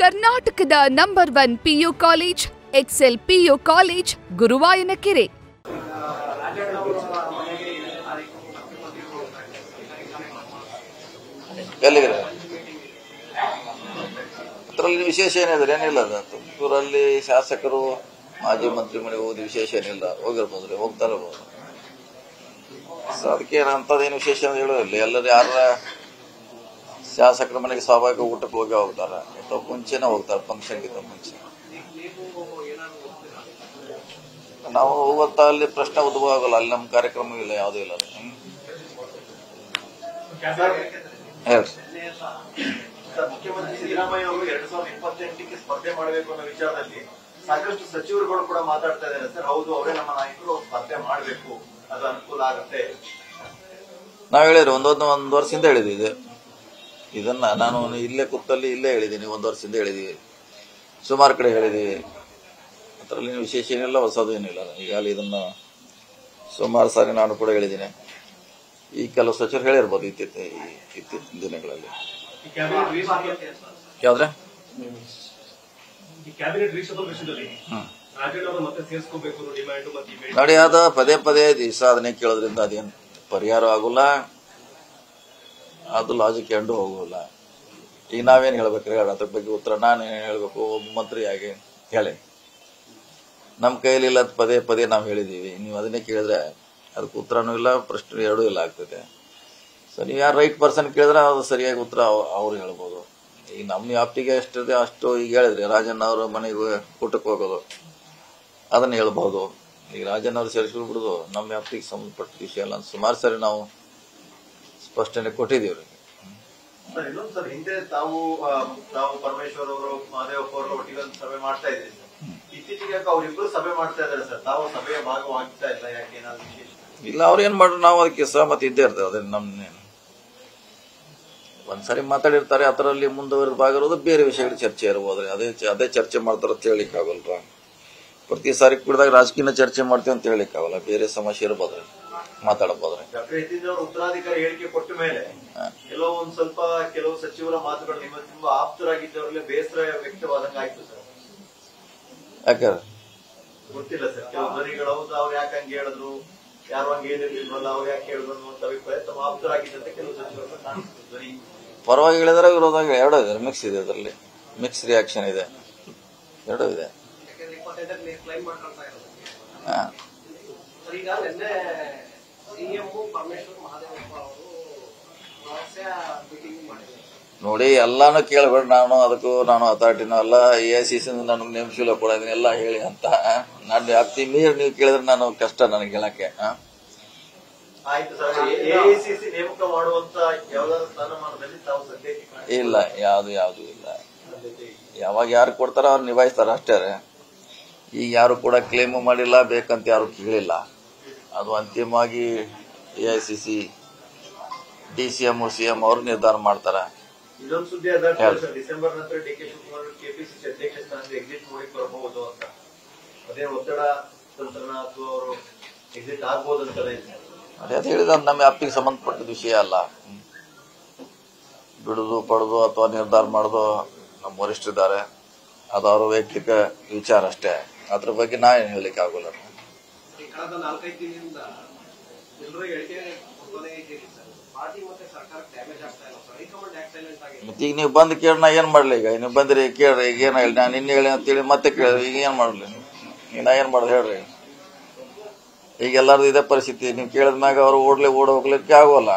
ಕರ್ನಾಟಕದ number 1 PU college Excel PU college Guruvayanakere. ಅದರಲ್ಲಿ ವಿಶೇಷ ಏನಿದ್ರೆ ಏನಿಲ್ಲ. ತುಮಕೂರಲ್ಲಿ ಶಾಸಕರು ಮಾಜಿ ಮಂತ್ರಿ ಮನೆಗೆ ಹೋಗೋದು ವಿಶೇಷ ಏನಿಲ್ಲ. ಹೋಗಿರ್ಬೋದ್ರಿ, ಹೋಗ್ತಾ ಇರ್ಬೋದು. ಸೊ ಅದಕ್ಕೆ ಅಂಥದ್ದೇನು ವಿಶೇಷ ಅಂತ ಹೇಳೋದಿಲ್ಲ. ಎಲ್ಲರೂ ಯಾರ ಶಾಸಕರ ಮನೆಗೆ ಸ್ವಾಭಾವಿಕ ಊಟಕ್ಕೆ ಹೋಗ್ತಾರೆ ಅಥವಾ ಮುಂಚೆನೇ ಹೋಗ್ತಾರೆ, ಫಂಕ್ಷನ್ಗಿಂತ ಮುಂಚೆ. ನಾವು ಹೋಗುತ್ತಾ ಅಲ್ಲಿ ಪ್ರಶ್ನೆ ಉದ್ಭವ ಆಗಲ್ಲ. ಅಲ್ಲಿ ನಮ್ಮ ಕಾರ್ಯಕ್ರಮ ಇಲ್ಲ, ಯಾವುದೂ ಇಲ್ಲ. ಹೇಳ್ರಿ. ಮುಖ್ಯಮಂತ್ರಿ ಸಿದ್ದರಾಮಯ್ಯ ಅವರು 2028ಕ್ಕೆ ಸ್ಪರ್ಧೆ ಮಾಡಬೇಕು ಅನ್ನೋ ವಿಚಾರದಲ್ಲಿ ಸಾಕಷ್ಟು ಸಚಿವರುಗಳು ಕೂಡ ಮಾತಾಡ್ತಾ ಇದ್ದಾರೆ ಸರ್. ಹೌದು, ಅವರೇ ನಮ್ಮ ನಾಯಕರು, ಸ್ಪರ್ಧೆ ಮಾಡಬೇಕು, ಅದು ಅನುಕೂಲ ಆಗುತ್ತೆ. ನಾವು ಹೇಳಿದ್ರಿ, ಒಂದು ವರ್ಷದಿಂದ ಹೇಳಿದ್ವಿ ಇದನ್ನ. ನಾನು ಇಲ್ಲೇ ಕೂತಲ್ಲಿ ಇಲ್ಲೇ ಹೇಳಿದ್ದೀನಿ, 1 ವರ್ಷದಿಂದ ಹೇಳಿದೀವಿ, ಸುಮಾರು ಕಡೆ ಹೇಳಿದೀವಿ. ಅದರಲ್ಲಿ ವಿಶೇಷ ಏನಿಲ್ಲ, ಹೊಸದು ಏನಿಲ್ಲ. ಈಗಾಗಲೇ ಇದನ್ನ ಸುಮಾರು ಸಾರಿ ನಾನು ಕೂಡ ಹೇಳಿದ್ದೀನಿ. ಈ ಕೆಲವು ಸಚಿವರು ಹೇಳಿರ್ಬೋದು ಇತ್ತೀಚಿನ ದಿನಗಳಲ್ಲಿ. ಯಾವ್ದ್ರೆ ನೋಡಿ, ಅದ ಪದೇ ಪದೇ ದಿವಸ ಅದನ್ನೇ ಕೇಳೋದ್ರಿಂದ ಅದೇನು ಪರಿಹಾರ ಆಗೋಲ್ಲ, ಅದು ಲಾಜಿಕ್ ಎಂಡು ಹೋಗೋಲ್ಲ. ಈಗ ನಾವೇನು ಹೇಳ್ಬೇಕ್ರಿ? ಅದ್ರ ಬಗ್ಗೆ ಉತ್ತರ ನಾನೇನು ಹೇಳ್ಬೇಕು? ಒಬ್ಬ ಮಂತ್ರಿಯಾಗಿ ಹೇಳಿ, ನಮ್ಮ ಕೈಲಿಲ್ಲ, ಪದೇ ಪದೇ ನಾವು ಹೇಳಿದೀವಿ. ನೀವು ಅದನ್ನೇ ಕೇಳಿದ್ರೆ ಅದಕ್ಕೆ ಉತ್ತರನೂ ಇಲ್ಲ, ಪ್ರಶ್ನೆ ಎರಡೂ ಇಲ್ಲ ಆಗ್ತದೆ. ಸೊ ನೀವು ಯಾರು ರೈಟ್ ಪರ್ಸನ್ ಕೇಳಿದ್ರೆ ಅದು ಸರಿಯಾಗಿ ಉತ್ತರ ಅವ್ರು ಹೇಳ್ಬೋದು. ಈಗ ನಮ್ಮ ವ್ಯಾಪ್ತಿಗೆ ಎಷ್ಟಿದೆ ಅಷ್ಟು ಈಗ ಹೇಳಿದ್ರಿ. ರಾಜಣ್ಣ ಅವ್ರ ಮನೆಗೆ ಊಟಕ್ಕೆ ಹೋಗೋದು ಅದನ್ನ ಹೇಳ್ಬೋದು. ಈಗ ರಾಜಣ್ಣ ಅವ್ರು ಸೇರಿಸ್ಬಿಡ್ಬಿಡುದು ನಮ್ಮ ವ್ಯಾಪ್ತಿಗೆ ಸಂಬಂಧಪಟ್ಟ ವಿಷಯ ಅಲ್ಲ ಅಂತ ಸುಮಾರು ಸರಿ ನಾವು ಸ್ಪಷ್ಟನೆ ಕೊಟ್ಟಿದ್ದೀವಿ. ಸರ್, ಇನ್ನೊಂದು ಸರ್, ಹಿಂದೆ ತಾವು ಪರಮೇಶ್ವರ್ ಅವರು, ಮಹದೇವಪ್ಪ ಅವರು ಒಟ್ಟಿಗೆ ಒಂದು ಸಭೆ ಮಾಡ್ತಾ ಇದ್ದೀರಿ ಸರ್. ಇತ್ತೀಚೆಗೆ ಅವರಿಬ್ರು ಸಭೆ ಮಾಡ್ತಾ ಇದ್ದಾರೆ ಸರ್. ತಾವು ಸಭೆಯ ಭಾಗವಾಗ್ತಾ ಇಲ್ಲ, ಯಾಕೆ? ಏನಾದ್ರು ವಿಶೇಷ ಇಲ್ಲ, ಅವ್ರು ಏನ್ ಮಾಡ್ರು, ನಾವು ಅದಕ್ಕೆ ಸಹಮತಿ ಇದ್ದೇ ಇರ್ತೇವೆ. ಅದೇ ನಮ್ನೇನು ಒಂದ್ಸರಿ ಮಾತಾಡಿರ್ತಾರೆ, ಅದರಲ್ಲಿ ಮುಂದುವರೆದ ಭಾಗ ಇರೋದು ಬೇರೆ ವಿಷಯಗಳ ಚರ್ಚೆ ಇರ್ಬೋದ್ರಿ. ಅದೇ ಚರ್ಚೆ ಮಾಡ್ತಾರ ಅಂತ ಹೇಳಿಕ್ ಆಗಲ್ರ. ಪ್ರತಿ ಸಾರಿ ಕುಡಿದಾಗ ರಾಜಕೀಯ ಚರ್ಚೆ ಮಾಡ್ತೀವಿ ಅಂತ ಹೇಳಿಕ್ ಆಗಲ್ಲ. ಬೇರೆ ಸಮಸ್ಯೆ ಇರ್ಬೋದ್ರಿ, ಮಾತಾಡಬಹುದ್ರಿ. ಉತ್ತರಾಧಿಕಾರಿ ಹೇಳಿಕೆ ಕೊಟ್ಟ ಮೇಲೆ ಕೆಲವು ಸಚಿವರ ಮಾತುಗಳು ನಿಮ್ಮ ತುಂಬಾ ಆಪ್ತರಾಗಿದ್ದವರಲ್ಲಿ ಬೇಸರ ವ್ಯಕ್ತವಾದಂಗಾಯ್ತು ಸರ್. ಯಾಕೆ ಗೊತ್ತಿಲ್ಲ ಸರ್, ಕೆಲವು ಧ್ವನಿಗಳು ಹೌದು ಅವ್ರು ಯಾಕೆ ಹಂಗೆ ಹೇಳಿದ್ರು, ಯಾರು ಹಂಗೆ ಹೇಳಿರ್ಲಿಲ್ವಲ್ಲ, ಅವ್ರು ಯಾಕೆ ಹೇಳಿದ್ರು ಅನ್ನುವಂತ ಅಭಿಪ್ರಾಯ ತಮ್ಮ ಆಪ್ತರಾಗಿದ್ದಂತೆ ಕೆಲವು ಸಚಿವರನ್ನ ಕಾಣಿಸ್ತು ಧ್ವನಿ. ಪರವಾಗಿ ಹೇಳಿದ್ರೆ ವಿರೋಧ ಎರಡೂ ಇದೆ, ಮಿಕ್ಸ್ ಇದೆ. ಅದರಲ್ಲಿ ಮಿಕ್ಸ್ ರಿಯಾಕ್ಷನ್ ಇದೆ, ಎರಡೂ ಇದೆ. ನೋಡಿ, ಎಲ್ಲಾನು ಕೇಳ್ಬೇಡ್ರಿ. ನಾನು ಅಥಾರಿಟಿನೂ ಅಲ್ಲ, AICC ನನಗೆ ನೇಮಿಸಿಲ್ಲ ಕೂಡ ಇದನ್ನ ಎಲ್ಲ ಹೇಳಿ ಅಂತ. ನಾನು ವ್ಯಾಪ್ತಿ ಮೀರಿ ನೀವು ಕೇಳಿದ್ರೆ ನಾನು ಕಷ್ಟ ನನಗೆ ಹೇಳಕ್ಕೆ. ಇಲ್ಲ, ಯಾವ್ದು ಇಲ್ಲ. ಯಾವಾಗ ಯಾರು ಕೊಡ್ತಾರ ಅವ್ರು ನಿಭಾಯಿಸ್ತಾರ ಅಷ್ಟೇ. ಈಗ ಯಾರು ಕೂಡ ಕ್ಲೇಮ್ ಮಾಡಿಲ್ಲ, ಬೇಕಂತ ಯಾರು ಕೇಳಿಲ್ಲ. ಅದು ಅಂತಿಮವಾಗಿ AICC, DCM, CM ಅವ್ರು ನಿರ್ಧಾರ ಮಾಡ್ತಾರ. ಇದೊಂದು ಸುದ್ದಿ ಡಿಸೆಂಬರ್ ನಂತರ DK ಶಿವಕುಮಾರ್ KPCC ಅಧ್ಯಕ್ಷ ಸ್ಥಾನದಿಂದ ಎಕ್ಸಿಟ್ ಮಾಡಿ ಬರಬಹುದು ಅಂತ. ಅದೇ ಒತ್ತಡ ತಂತ್ರನ ಅಥವಾ ಅವರು ಎಕ್ಸಿಟ್ ಆಗ್ಬಹುದು ಅಂತ ಅದೇ ಹೇಳಿದ ನಮ್ಮ ವ್ಯಾಪ್ತಿಗೆ ಸಂಬಂಧಪಟ್ಟ ವಿಷಯ ಅಲ್ಲ. ಬಿಡುದು ಪಡುದು ಅಥವಾ ನಿರ್ಧಾರ ಮಾಡೋದು ನಮ್ಮ ವರಿಷ್ಠರಿದ್ದಾರೆ, ಅದು ಅವರ ವೈಯಕ್ತಿಕ ವಿಚಾರ ಅಷ್ಟೇ. ಅದ್ರ ಬಗ್ಗೆ ನಾ ಏನು ಹೇಳಲಿಕ್ಕೆ ಆಗೋಲ್ಲ. ಕಳೆದ 4-5 ದಿನದಿಂದ ಎಲ್ಲರೂ ಹೇಳಿಕೆ ಕೊಡ್ತಾನೆ ಇದ್ದೀರಿ ಸರ್. ಪಾರ್ಟಿ ಮತ್ತೆ ಸರ್ಕಾರಕ್ಕೆ ಡ್ಯಾಮೇಜ್ ಆಗ್ತಾ ಇಲ್ಲ ಸರ್. ಹೈಕಮಾಂಡ್ ಆಕ್ಸಿಡೆಂಟ್ ಆಗಿದೆ. ಮತ್ತೆ ಈಗ ನೀವು ಬಂದು ಕೇಳಿ ನಾ ಏನ್ ಮಾಡ್ಲಿ? ಈಗ ನೀವು ಬಂದ್ರಿ ಕೇಳ್ರಿ, ಈಗ ಏನ್ ಹೇಳಿ? ನಾನು ನಿನ್ನೆ ಹೇಳಿ ಅಂತೇಳಿ ಮತ್ತೆ ಕೇಳ್ರಿ, ಈಗ ಏನ್ ಮಾಡ್ಲಿ? ಈಗ ನಾ ಏನ್ ಮಾಡೋದು ಹೇಳ್ರಿ? ಈಗ ಎಲ್ಲಾರ್ದು ಇದೇ ಪರಿಸ್ಥಿತಿ. ನೀವು ಕೇಳಿದ್ಮ್ಯಾಗ ಅವ್ರು ಓಡ್ ಹೋಗ್ಲಿಕ್ಕೆ ಆಗೋಲ್ಲ.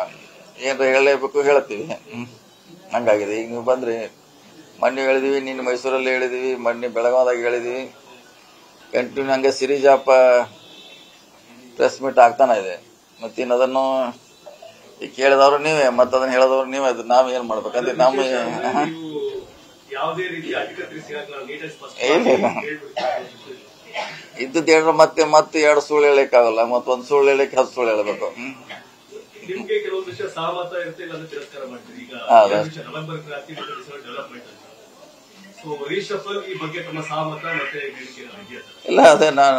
ಏನ್ರ ಹೇಳಲೇಬೇಕು, ಹೇಳ್ತೀವಿ. ಹಂಗಾಗಿದೆ. ಈಗ ನೀವು ಬಂದ್ರಿ, ಮೊನ್ನೆ ಹೇಳಿದೀವಿ, ನಿನ್ನೆ ಮೈಸೂರಲ್ಲಿ ಹೇಳಿದೀವಿ, ಮೊನ್ನೆ ಬೆಳಗಾವದಾಗ ಹೇಳಿದೀವಿ. ಕಂಟಿನ್ಯೂ ಹಂಗೆ ಸಿರೀಸ್ ಆಫ್ ಪ್ರೆಸ್ ಮೀಟ್ ಆಗ್ತಾನೆ ಇದೆ. ಮತ್ತಿನ್ನು ಅದನ್ನು ಈಗ ಕೇಳಿದವ್ರು ನೀವೇ, ಮತ್ತೆ ಅದನ್ನ ಹೇಳಿದವ್ರು ನೀವೇ. ಅದು ನಾವ್ ಏನ್ ಮಾಡ್ಬೇಕಂದ್ರೆ ನಮ್ಮ ಇದ್ದದ್ದು ಹೇಳಿದ್ರೆ ಮತ್ತೆ 2 ಸುಳ್ಳು ಹೇಳಕ್ಕಾಗಲ್ಲ. ಮತ್ತೊಂದು ಸುಳ್ಳು ಹೇಳಕ್ಕೆ 10 ಸುಳ್ಳು ಹೇಳಬೇಕು. ನಿಮ್ಗೆ ಕೆಲವೊಂದು ವಿಷಯ ಸಹಮತ ಇರುತ್ತೆ, ಇಲ್ಲ ತಿರಸ್ಕಾರ ಮಾಡ್ತೀರಿ. ಈಗ ನವೆಂಬರ್ ಕ್ರಾಂತಿ ಡೆವಲಪ್ಮೆಂಟ್ ರೀಶಫಲ್ ಈ ಬಗ್ಗೆ ತಮ್ಮ ಸಹಮತ ಮತ್ತೆ ಇಲ್ಲ, ಅದೇ ನಾನು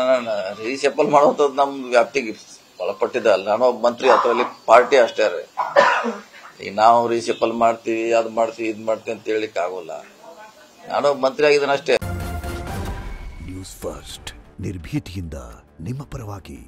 ರೀಶಫಲ್ ಮಾಡುವಂಥದ್ದು ನಮ್ಮ ವ್ಯಾಪ್ತಿಗೆ ಒಳಪಟ್ಟಿದ್ದ ಅಲ್ಲ. ನಾನು ಒಬ್ಬ ಮಂತ್ರಿ, ಅದರಲ್ಲಿ ಪಾರ್ಟಿ ಅಷ್ಟೇ ರೀ. ಈಗ ನಾವು ರೀಶಫಲ್ ಮಾಡ್ತೀವಿ, ಅದು ಮಾಡ್ತೀವಿ, ಇದು ಮಾಡ್ತೀವಿ ಅಂತ ಹೇಳಿಕ್ ಆಗೋಲ್ಲ. ನಾನು ಮಂತ್ರಿ ಆಗಿದ್ದೇನೆ ಅಷ್ಟೇ. ನ್ಯೂಸ್ ಫಸ್ಟ್ ನಿರ್ಭೀತಿಯಿಂದ ನಿಮ್ಮ ಪರವಾಗಿ.